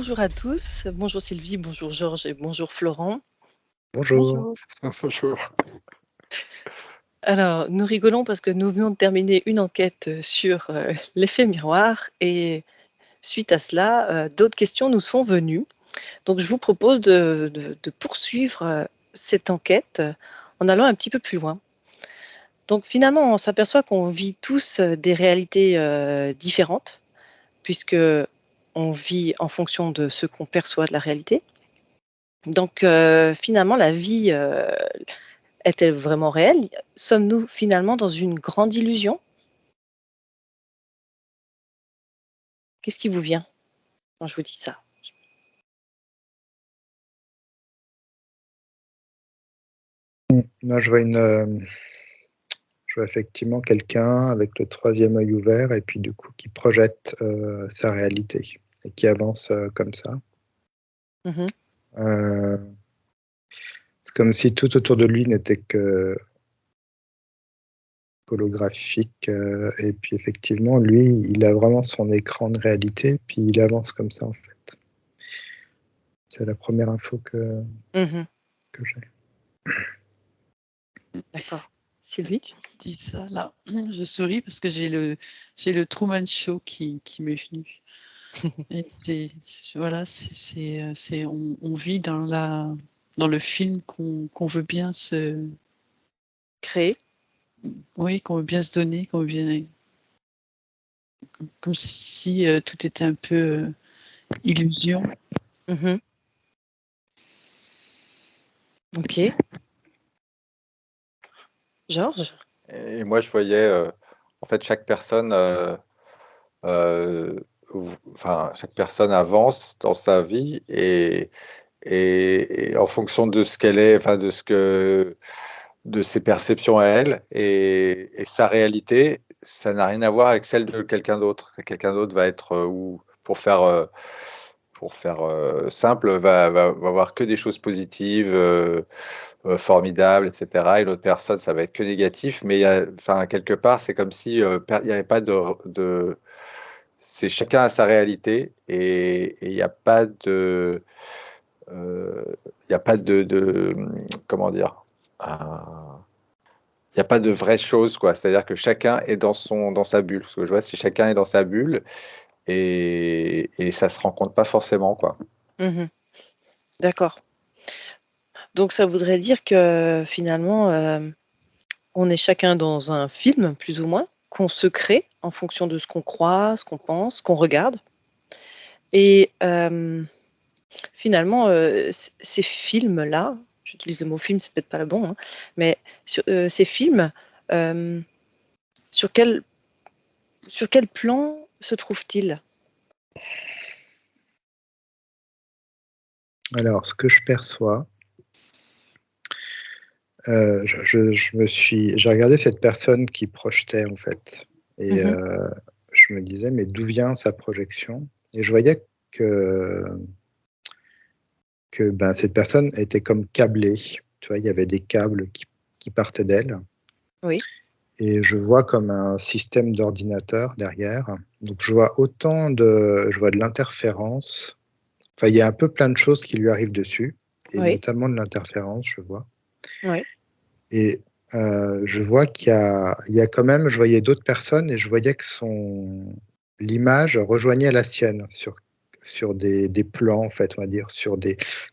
bonjour à tous. Bonjour Sylvie, bonjour Georges et bonjour Florent. Bonjour. Bonjour. Alors, nous rigolons parce que nous venons de terminer une enquête sur l'effet miroir et suite à cela, d'autres questions nous sont venues. Donc, je vous propose de poursuivre cette enquête en allant un petit peu plus loin. Donc, finalement, on s'aperçoit qu'on vit tous des réalités différentes puisque on vit en fonction de ce qu'on perçoit de la réalité. Donc, finalement, la vie est-elle vraiment réelle? Sommes-nous finalement dans une grande illusion? Qu'est-ce qui vous vient quand je vous dis ça? Moi, je vois effectivement quelqu'un avec le troisième œil ouvert et puis du coup qui projette sa réalité et qui avance comme ça. Mmh. C'est comme si tout autour de lui n'était que holographique et puis effectivement, lui, il a vraiment son écran de réalité puis il avance comme ça en fait. C'est la première info que j'ai. D'accord. Sylvie? Dis ça là, je souris parce que j'ai le Truman Show qui m'est venu. Voilà, on vit dans le film qu'on veut bien se Créer? Oui, qu'on veut bien se donner, qu'on veut bien, comme si tout était un peu illusion. Mmh. OK. Georges? Et moi, je voyais, en fait, chaque personne avance dans sa vie et en fonction de ce qu'elle est, enfin, de ses perceptions à elle et sa réalité, ça n'a rien à voir avec celle de quelqu'un d'autre. Quelqu'un d'autre va être, ou pour faire simple, va voir que des choses positives, formidables, etc. Et l'autre personne, ça va être que négatif. Mais quelque part, c'est comme si il n'y avait pas c'est chacun a sa réalité et il n'y a pas de, comment dire, il n'y a pas de vraies choses, quoi. C'est-à-dire que chacun est dans sa bulle. Ce que je vois, c'est chacun est dans sa bulle et ça se rencontre pas forcément, quoi. Mmh. D'accord. Donc ça voudrait dire que finalement, on est chacun dans un film, plus ou moins, qu'on se crée en fonction de ce qu'on croit, ce qu'on pense, ce qu'on regarde et finalement, ces films-là, j'utilise le mot film, c'est peut-être pas le bon, hein, mais ces films, sur quel plan se trouvent-ils? Alors, ce que je perçois, j'ai regardé cette personne qui projetait en fait, et Mmh. je me disais mais d'où vient sa projection? Et je voyais que cette personne était comme câblée. Tu vois, il y avait des câbles qui partaient d'elle. Oui. Et je vois comme un système d'ordinateur derrière. Donc je vois de l'interférence. Enfin, il y a un peu plein de choses qui lui arrivent dessus, et Oui. notamment de l'interférence, je vois. Oui. Et je vois qu'il y a quand même, je voyais d'autres personnes et je voyais que l'image rejoignait la sienne sur des plans, en fait, on va dire,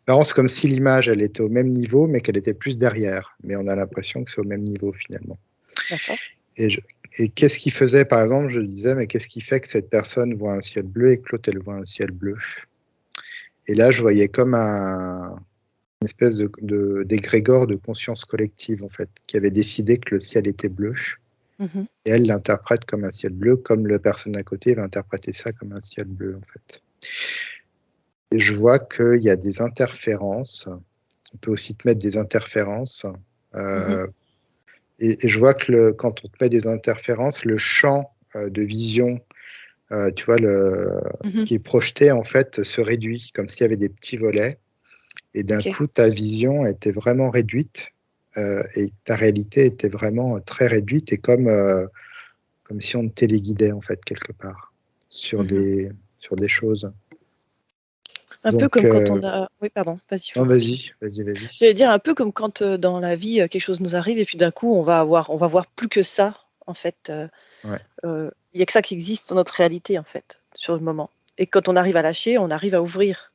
Par c'est comme si l'image, elle était au même niveau, mais qu'elle était plus derrière. Mais on a l'impression que c'est au même niveau, finalement. D'accord. Et qu'est-ce qui faisait, par exemple, je disais, mais qu'est-ce qui fait que cette personne voit un ciel bleu et que l'autre, elle voit un ciel bleu? Et là, je voyais comme une espèce d'égrégore de conscience collective, en fait, qui avait décidé que le ciel était bleu. Mmh. Et elle l'interprète comme un ciel bleu, comme la personne à côté va interpréter ça comme un ciel bleu, en fait. Et je vois qu'il y a des interférences. On peut aussi te mettre des interférences. Mmh. Et je vois que quand on te met des interférences, le champ de vision, tu vois, Mmh. qui est projeté, en fait, se réduit, comme s'il y avait des petits volets. Et d'un OK. coup, ta vision était vraiment réduite et ta réalité était vraiment très réduite et comme si on te téléguidait, en fait, quelque part, sur Mmh. des choses. Un peu Donc, comme quand on a... Oui, pardon, vas-y. non, Vas-y. vas-y. J'allais dire un peu comme quand dans la vie, quelque chose nous arrive et puis d'un coup, on va voir plus que ça, en fait. Ouais. Il n'y a que ça qui existe dans notre réalité, en fait, sur le moment. Et quand on arrive à lâcher, on arrive à ouvrir.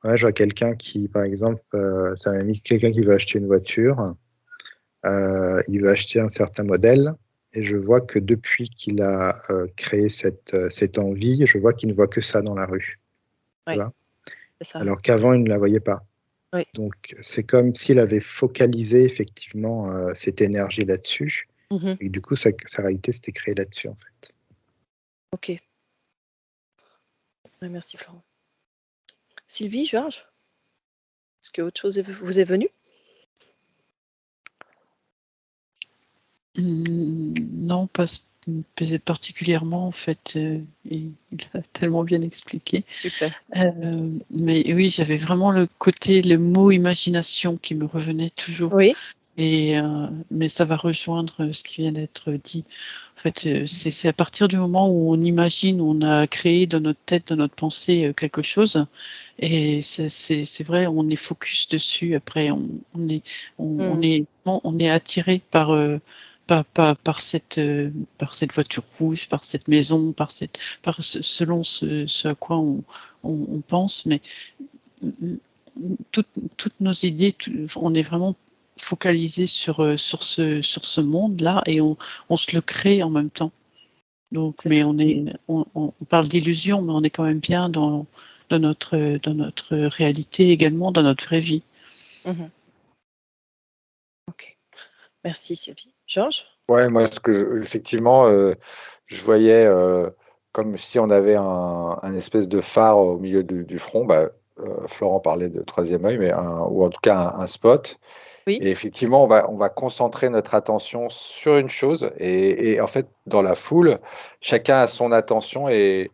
Ouais, je vois quelqu'un qui, par exemple, c'est un ami, quelqu'un qui veut acheter une voiture, il veut acheter un certain modèle, et je vois que depuis qu'il a créé cette envie, je vois qu'il ne voit que ça dans la rue. Tu Oui, vois, c'est ça. alors qu'avant, il ne la voyait pas. Oui. Donc, c'est comme s'il avait focalisé effectivement cette énergie là-dessus, Mhm. et du coup, sa réalité s'était créée là-dessus, en fait. Ok. Ouais, merci, Florent. Sylvie, Georges, est-ce que autre chose vous est venu? Non, pas particulièrement, en fait. Il a tellement bien expliqué. Super. Mais oui, j'avais vraiment le mot imagination qui me revenait toujours. Oui. Mais ça va rejoindre ce qui vient d'être dit. En fait, c'est à partir du moment où on imagine, on a créé dans notre tête, dans notre pensée quelque chose, et c'est vrai, on est focus dessus. Après, on est attiré par cette voiture rouge, par cette maison, selon ce à quoi on pense. Mais toutes nos idées, on est vraiment focalisé sur ce monde-là, et on se le crée en même temps. Donc, C'est mais ça. on parle d'illusion, mais on est quand même bien dans notre réalité également, dans notre vraie vie. Mhm. Ok. Merci, Sylvie. Georges? Ouais, moi, effectivement, je voyais comme si on avait un espèce de phare au milieu du front. Bah, Florent parlait de troisième œil, ou en tout cas un spot. Oui. Et effectivement, on va concentrer notre attention sur une chose. Et en fait, dans la foule, chacun a son attention et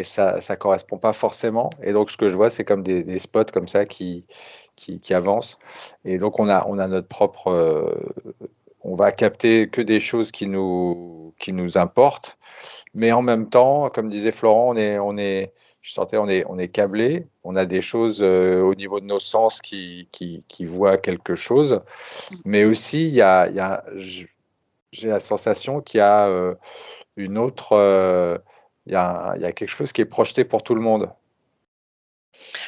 ça ne correspond pas forcément. Et donc, ce que je vois, c'est comme des spots comme ça qui avancent. Et donc, on a notre propre. On va capter que des choses qui nous importent. Mais en même temps, comme disait Florent, on est câblé. On a des choses au niveau de nos sens qui voient quelque chose. Mais aussi, j'ai la sensation qu'il y a une autre. Il y a quelque chose qui est projeté pour tout le monde.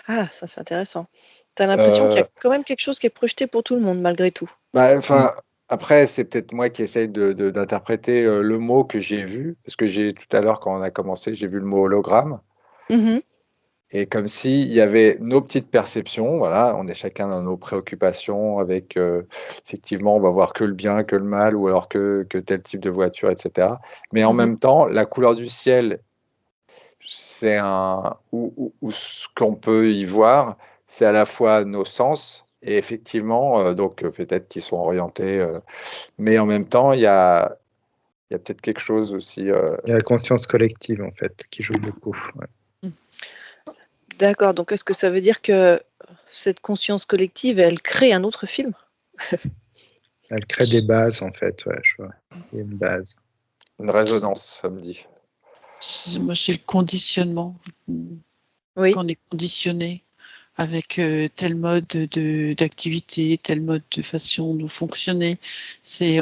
Ah, ça c'est intéressant. Tu as l'impression qu'il y Euh, a quand même quelque chose qui est projeté pour tout le monde, malgré tout. Enfin, après, c'est peut-être moi qui essaye d'interpréter le mot que j'ai vu, parce que tout à l'heure, quand on a commencé, j'ai vu le mot hologramme. Mhm. Et comme s'il y avait nos petites perceptions, voilà, on est chacun dans nos préoccupations avec, effectivement, on va voir que le bien, que le mal, ou alors que tel type de voiture, etc. Mais en Mhm. même temps, la couleur du ciel, ou ce qu'on peut y voir, c'est à la fois nos sens, et effectivement, donc peut-être qu'ils sont orientés, mais en même temps, il y a peut-être quelque chose aussi. Il y a la conscience collective, en fait, qui joue beaucoup. Ouais. D'accord, donc est-ce que ça veut dire que cette conscience collective, elle crée un autre film? Elle crée des bases, en fait. Ouais, je vois. Il y a une base. Une résonance, ça me dit. Moi, c'est le conditionnement. Oui. Quand on est conditionné avec tel mode d'activité, tel mode de façon de fonctionner,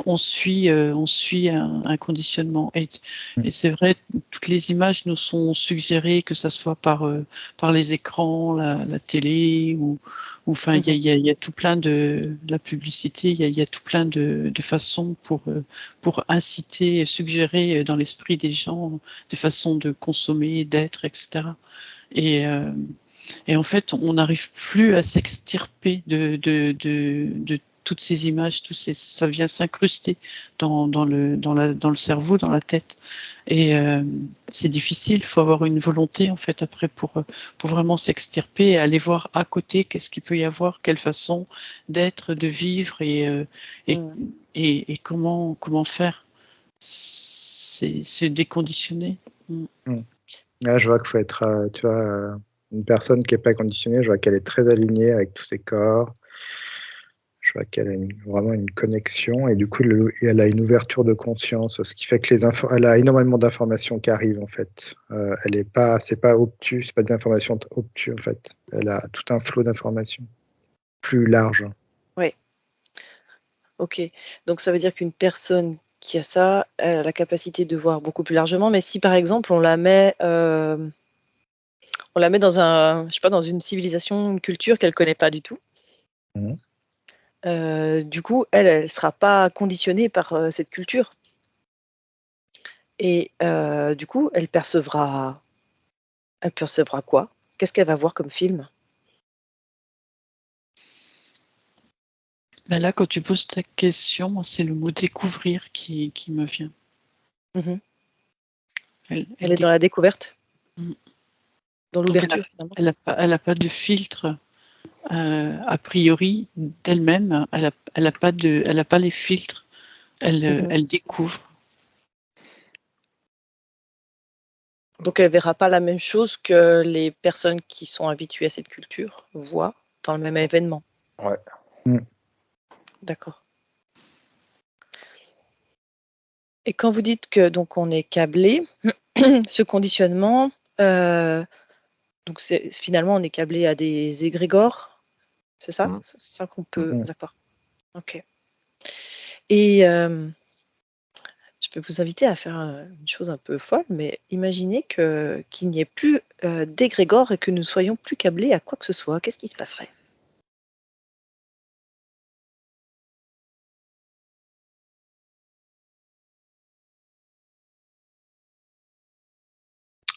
on suit un conditionnement. Et c'est vrai, toutes les images nous sont suggérées, que ça soit par les écrans, la télé, ou enfin il y a tout plein de la publicité, il y a tout plein de façons pour inciter et suggérer dans l'esprit des gens des façons de consommer, d'être, etc. Et en fait, on n'arrive plus à s'extirper de toutes ces images, ça vient s'incruster dans le cerveau, dans la tête. Et c'est difficile, il faut avoir une volonté, en fait, après, pour vraiment s'extirper et aller voir à côté qu'est-ce qu'il peut y avoir, quelle façon d'être, de vivre, et comment faire. C'est déconditionner. Là, je vois qu'il faut être, tu vois, une personne qui n'est pas conditionnée, je vois qu'elle est très alignée avec tous ses corps. Je vois qu'elle a vraiment une connexion et du coup, elle a une ouverture de conscience, ce qui fait que elle a énormément d'informations qui arrivent en fait. C'est pas obtus, c'est pas des informations obtus en fait. Elle a tout un flot d'informations plus large. Oui. Ok. Donc ça veut dire qu'une personne qui a ça, elle a la capacité de voir beaucoup plus largement. Mais si par exemple on la met dans je sais pas, dans une civilisation, une culture qu'elle connaît pas du tout. Du coup, elle sera pas conditionnée par cette culture. Et du coup, elle percevra quoi? Qu'est-ce qu'elle va voir comme film? Ben là, quand tu poses ta question, c'est le mot découvrir qui me vient. Mhm. Elle est dans la découverte, Mm. dans Donc, l'ouverture finalement. elle a pas de filtre a priori d'elle-même. Elle a pas les filtres. Elle découvre. Donc elle verra pas la même chose que les personnes qui sont habituées à cette culture voient dans le même événement. Ouais. D'accord. Et quand vous dites que donc on est câblé, ce conditionnement, donc finalement on est câblé à des égrégores, c'est ça? C'est ça qu'on peut. D'accord. Ok. Et je peux vous inviter à faire une chose un peu folle, mais imaginez qu'il n'y ait plus d'égrégore et que nous soyons plus câblés à quoi que ce soit. Qu'est-ce qui se passerait?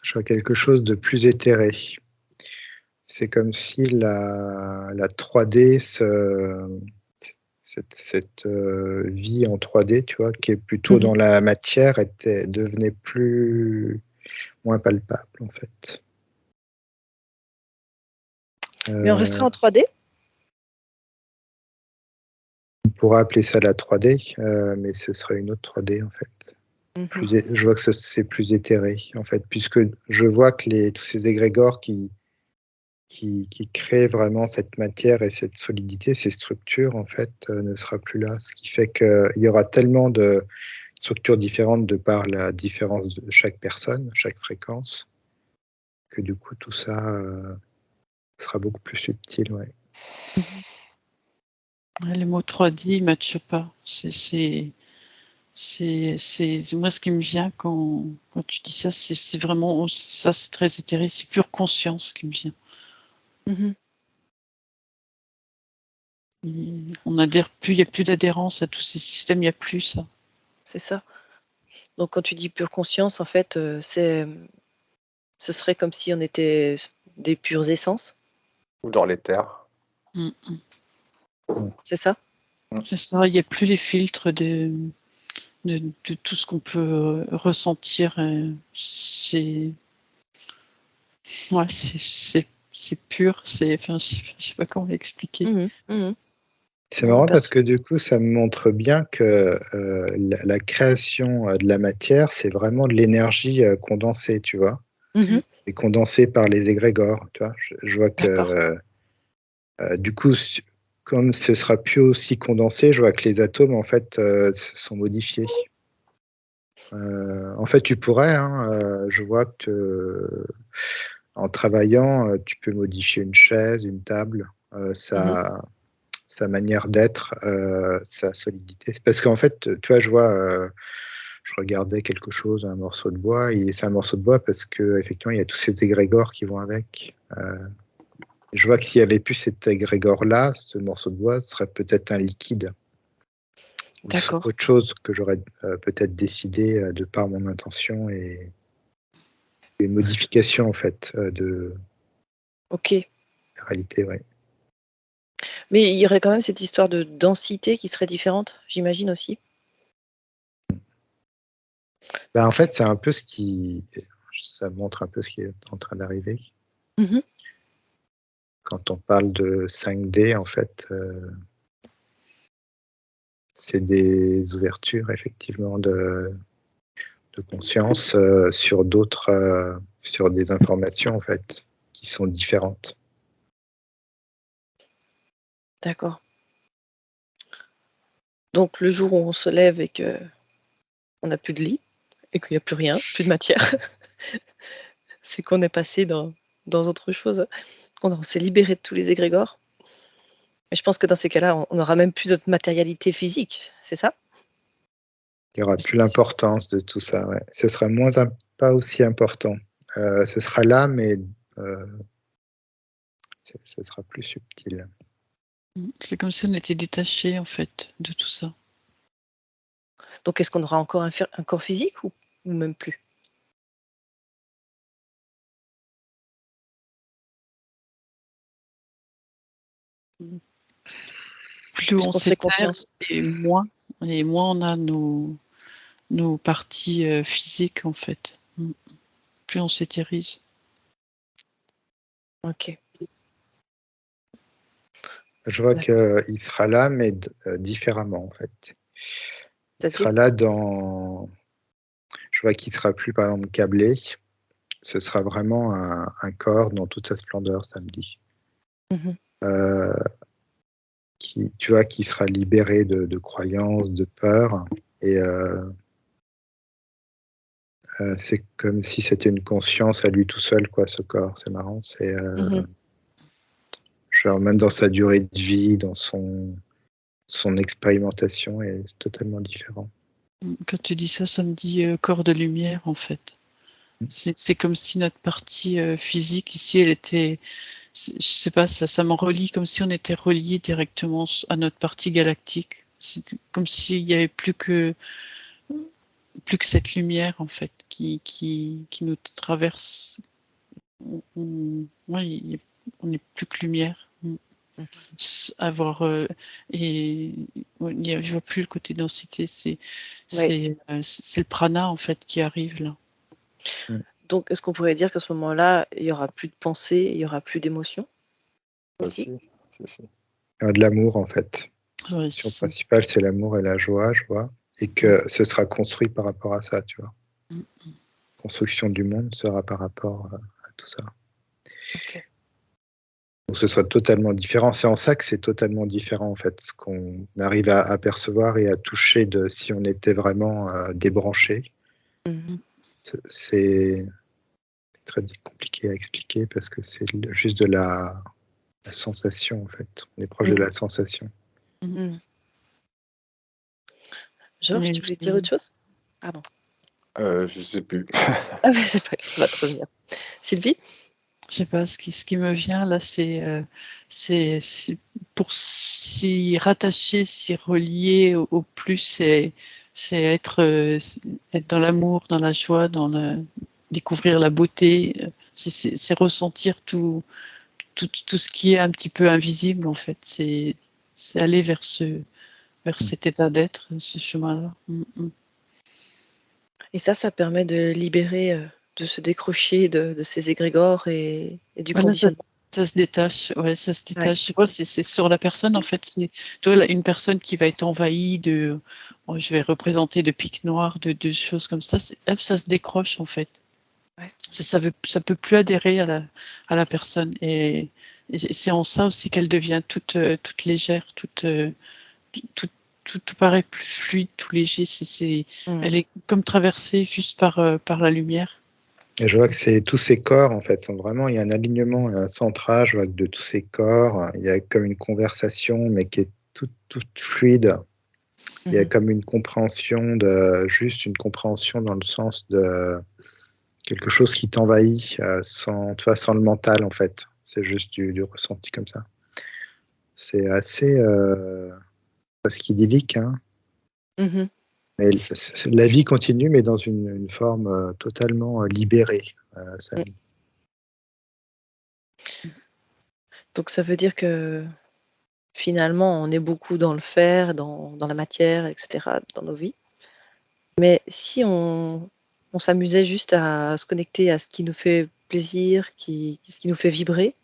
Je vois quelque chose de plus éthéré. C'est comme si la 3D, cette vie en 3D, tu vois, qui est plutôt dans la matière, devenait moins palpable, en fait. Mais on restera en 3D? On pourra appeler ça la 3D, mais ce serait une autre 3D, en fait. Je vois que c'est plus éthéré, en fait, puisque je vois que tous ces égrégores qui créent vraiment cette matière et cette solidité, ces structures, en fait, ne sera plus là. Ce qui fait qu'il y aura tellement de structures différentes de par la différence de chaque personne, chaque fréquence, que du coup, tout ça sera beaucoup plus subtil. Ouais. Le mot 3D ne matche pas. C'est moi ce qui me vient quand tu dis ça, c'est vraiment ça, c'est très éthéré, c'est pure conscience qui me vient. On adhère plus, il n'y a plus d'adhérence à tous ces systèmes, il n'y a plus ça. C'est ça. Donc quand tu dis pure conscience, en fait, ce serait comme si on était des pures essences. Ou dans l'éther. C'est ça? C'est ça, il n'y a plus les filtres de tout ce qu'on peut ressentir. C'est pur, enfin, je sais pas comment l'expliquer. C'est marrant parce que du coup, ça me montre bien que la création de la matière, c'est vraiment de l'énergie condensée, tu vois, et condensée par les égrégores, tu vois. Je vois que du coup, comme ce sera plus aussi condensé, je vois que les atomes en fait sont modifiés. En fait, tu pourrais, je vois que en travaillant, tu peux modifier une chaise, une table, sa manière d'être, sa solidité. C'est parce qu'en fait, tu vois, je regardais quelque chose, un morceau de bois, et c'est un morceau de bois parce que effectivement, il y a tous ces égrégores qui vont avec. Je vois que s'il n'y avait plus cet égrégore-là, ce morceau de bois serait peut-être un liquide. D'accord. Autre chose que j'aurais peut-être décidé de par mon intention et une modification en fait de la réalité, ouais. Mais il y aurait quand même cette histoire de densité qui serait différente, j'imagine aussi. Ben, en fait, c'est un peu ça montre un peu ce qui est en train d'arriver. Quand on parle de 5D, en fait, c'est des ouvertures effectivement de conscience sur des informations en fait qui sont différentes. D'accord. Donc le jour où on se lève et qu'on n'a plus de lit et qu'il n'y a plus rien, plus de matière, c'est qu'on est passé dans autre chose, qu'on s'est libéré de tous les égrégores. Mais je pense que dans ces cas-là, on n'aura même plus notre matérialité physique, c'est ça? Il n'y aura plus l'importance de tout ça. Ouais. Ce sera pas aussi important. Ce sera là, mais ce sera plus subtil. C'est comme si on était détaché en fait de tout ça. Donc est-ce qu'on aura encore un corps physique ou même plus? Plus on Puisqu'on fait s'éteint confiance. et moins on a nos parties physiques en fait. Plus on s'éthérise. Ok. Je vois D'accord. qu'il sera là, mais différemment, en fait. Il C'est-à-dire? sera là dans... Je vois qu'il sera plus, par exemple, câblé. Ce sera vraiment un corps dans toute sa splendeur samedi. Mhm. Tu vois, qui sera libéré de croyances, de peurs. Et c'est comme si c'était une conscience à lui tout seul, quoi, ce corps. C'est marrant. C'est Mhm. genre, même dans sa durée de vie, dans son expérimentation, est totalement différent. Quand tu dis ça, ça me dit corps de lumière en fait. C'est comme si notre partie physique ici, elle était, je sais pas, ça m'en relie comme si on était relié directement à notre partie galactique. C'est comme s'il y avait plus que cette lumière en fait qui nous traverse. Ouais, on n'est plus que lumière. Avoir et je vois plus le côté densité. C'est le prana en fait qui arrive là. Donc est-ce qu'on pourrait dire qu'à ce moment-là, il y aura plus de pensée, il y aura plus d'émotion? Aussi. De l'amour, en fait. Ouais, La question principale, c'est l'amour et la joie, je vois. Et que ce sera construit par rapport à ça, tu vois. Construction du monde sera par rapport à tout ça. Ok. Donc ce sera totalement différent. C'est en ça que c'est totalement différent, en fait, ce qu'on arrive à percevoir et à toucher de si on était vraiment débranché. Mhm. C'est très compliqué à expliquer parce que c'est juste de la sensation, en fait. On est proche de la sensation. Georges, tu voulais dire autre chose? Pardon. Je sais plus. Ah ouais, c'est pas grave, ça va te revenir. Sylvie? Je sais pas, ce qui me vient là, c'est pour s'y rattacher, s'y relier au plus, c'est être dans l'amour, dans la joie, découvrir la beauté, c'est ressentir tout ce qui est un petit peu invisible en fait. C'est aller vers cet état d'être, ce chemin-là. Et ça permet de libérer, de se décrocher de ces égrégores et du Voilà, conditionnement. ça se détache, ouais, ça se détache. Ouais. Je vois, c'est sur la personne en fait. Tu vois, une personne qui va être envahie je vais représenter de pics noirs, de choses comme ça. Hop, ça se décroche en fait. Ouais. Ça peut plus adhérer à la personne et c'est en ça aussi qu'elle devient toute légère, tout paraît plus fluide, tout léger. Elle est comme traversée juste par la lumière. Et je vois que c'est tous ces corps, en fait, sont vraiment, il y a un alignement, un centrage de tous ces corps. Il y a comme une conversation, mais qui est toute fluide. Il y a comme une compréhension juste une compréhension dans le sens de quelque chose qui t'envahit sans le mental, en fait. C'est juste du ressenti comme ça. C'est assez presque idyllique, hein. Mais la vie continue, mais dans une forme totalement libérée. Donc ça veut dire que finalement, on est beaucoup dans le faire, dans la matière, etc., dans nos vies. Mais si on s'amusait juste à se connecter à ce qui nous fait plaisir, ce qui nous fait vibrer,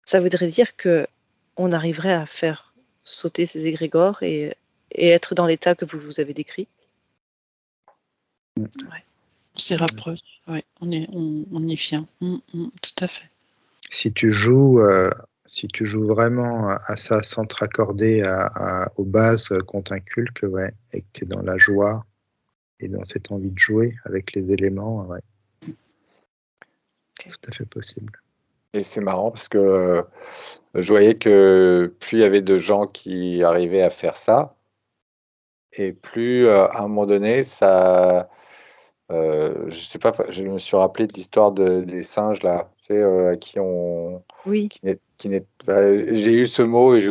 ça voudrait dire qu'on arriverait à faire sauter ces égrégores et être dans l'état que vous avez décrit. Ouais. On s'y rapproche, ouais, on y vient. Tout à fait. Si tu joues Si tu joues vraiment à ça sans te raccorder aux bases qu'on t'inculque, ouais, et que tu es dans la joie et dans cette envie de jouer avec les éléments, ouais. Ok. Tout à fait possible. Et c'est marrant parce que je voyais que plus il y avait de gens qui arrivaient à faire ça, et plus à un moment donné, ça, je sais pas, je me suis rappelé de l'histoire des singes là, tu sais, à qui on, Oui, j'ai eu ce mot et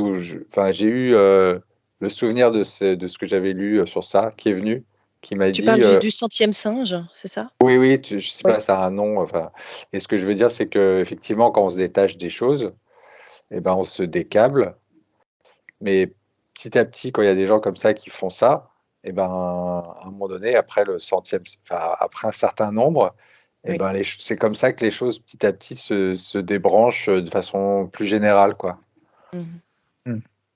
enfin, j'ai eu le souvenir de ce que j'avais lu sur ça, qui est venu, qui m'a tu dit, parles du 100e singe, c'est ça? oui, oui, je sais Oui. pas, ça a un nom, enfin, et ce que je veux dire, c'est que effectivement, quand on se détache des choses, eh ben, on se décable, mais petit à petit, quand il y a des gens comme ça qui font ça, eh ben, à un moment donné, après le centième, enfin, après un certain nombre, eh Oui. ben, c'est comme ça que les choses petit à petit se débranchent de façon plus générale, quoi. Mhm.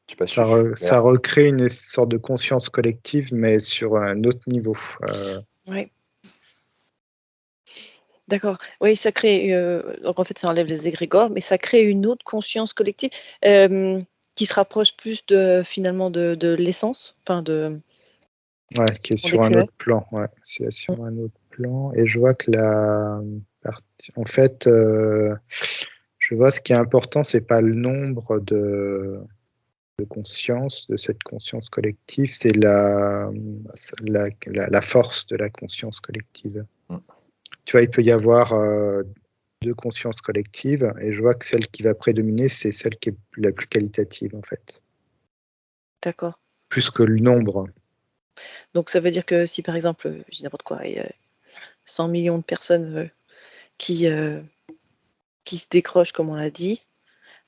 Je sais pas si Ça, je suis clair. ça recrée une sorte de conscience collective, mais sur un autre niveau. Ouais. D'accord. Oui, ça crée. Donc en fait, ça enlève les égrégores, mais ça crée une autre conscience collective qui se rapproche plus finalement de l'essence, enfin de. Ouais, qui est On sur un décrirait. autre plan. Ouais, c'est sur un autre plan. Et je vois que la partie, en fait, je vois ce qui est important, c'est pas le nombre de conscience, de cette conscience collective, c'est la force de la conscience collective. Mm. Tu vois, il peut y avoir deux consciences collectives, et je vois que celle qui va prédominer, c'est celle qui est la plus qualitative, en fait, D'accord. plus que le nombre. Donc ça veut dire que si par exemple, je dis n'importe quoi, il y a 100 millions de personnes qui se décrochent, comme on l'a dit,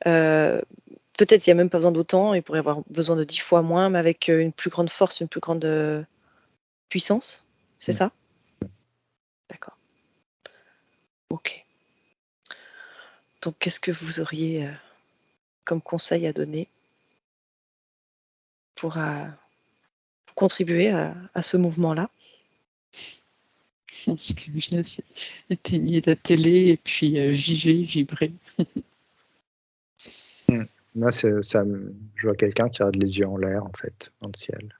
peut-être il n'y a même pas besoin d'autant, il pourrait y avoir besoin de 10 fois moins, mais avec une plus grande force, une plus grande puissance, c'est ça? D'accord. Ok. Donc qu'est-ce que vous auriez comme conseil à donner pour contribuer à ce mouvement-là? Ce qui me vient, c'est éteignez la télé et puis vivez, vibrez. Moi, je vois quelqu'un qui a les yeux en l'air, en fait, dans le ciel.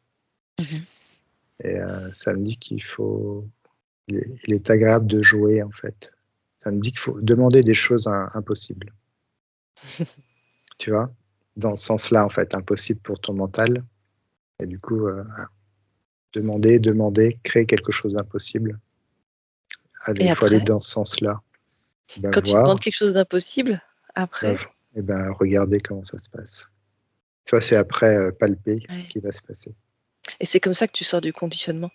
Mhm. Et ça me dit qu'il faut. Il est agréable de jouer, en fait. Ça me dit qu'il faut demander des choses impossibles. Tu vois? Dans ce sens-là, en fait, impossible pour ton mental. Et du coup, demander, créer quelque chose d'impossible. Allez, Et il faut aller après, dans ce sens-là. Ben, quand tu demandes voir, quelque chose d'impossible, après, et ben, regarder comment ça se passe. Tu vois, c'est après palper ouais. ce qui va se passer. Et c'est comme ça que tu sors du conditionnement.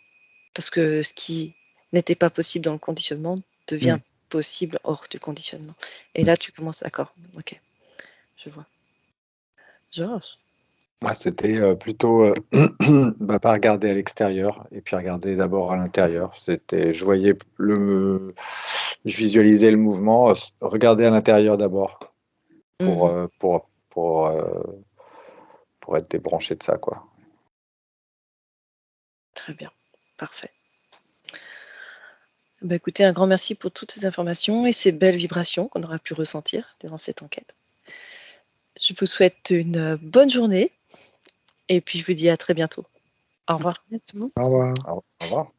Parce que ce qui n'était pas possible dans le conditionnement devient possible hors du conditionnement. Et là, tu commences, d'accord, ok, je vois. Georges? Moi, c'était plutôt pas regarder à l'extérieur et puis regarder d'abord à l'intérieur. Je voyais je visualisais le mouvement, regarder à l'intérieur d'abord pour, Mhm. pour être débranché de ça, quoi. Très bien, parfait. Bah, écoutez, un grand merci pour toutes ces informations et ces belles vibrations qu'on aura pu ressentir durant cette enquête. Je vous souhaite une bonne journée et puis je vous dis à très bientôt. Au revoir. À bientôt. Au revoir. Au revoir.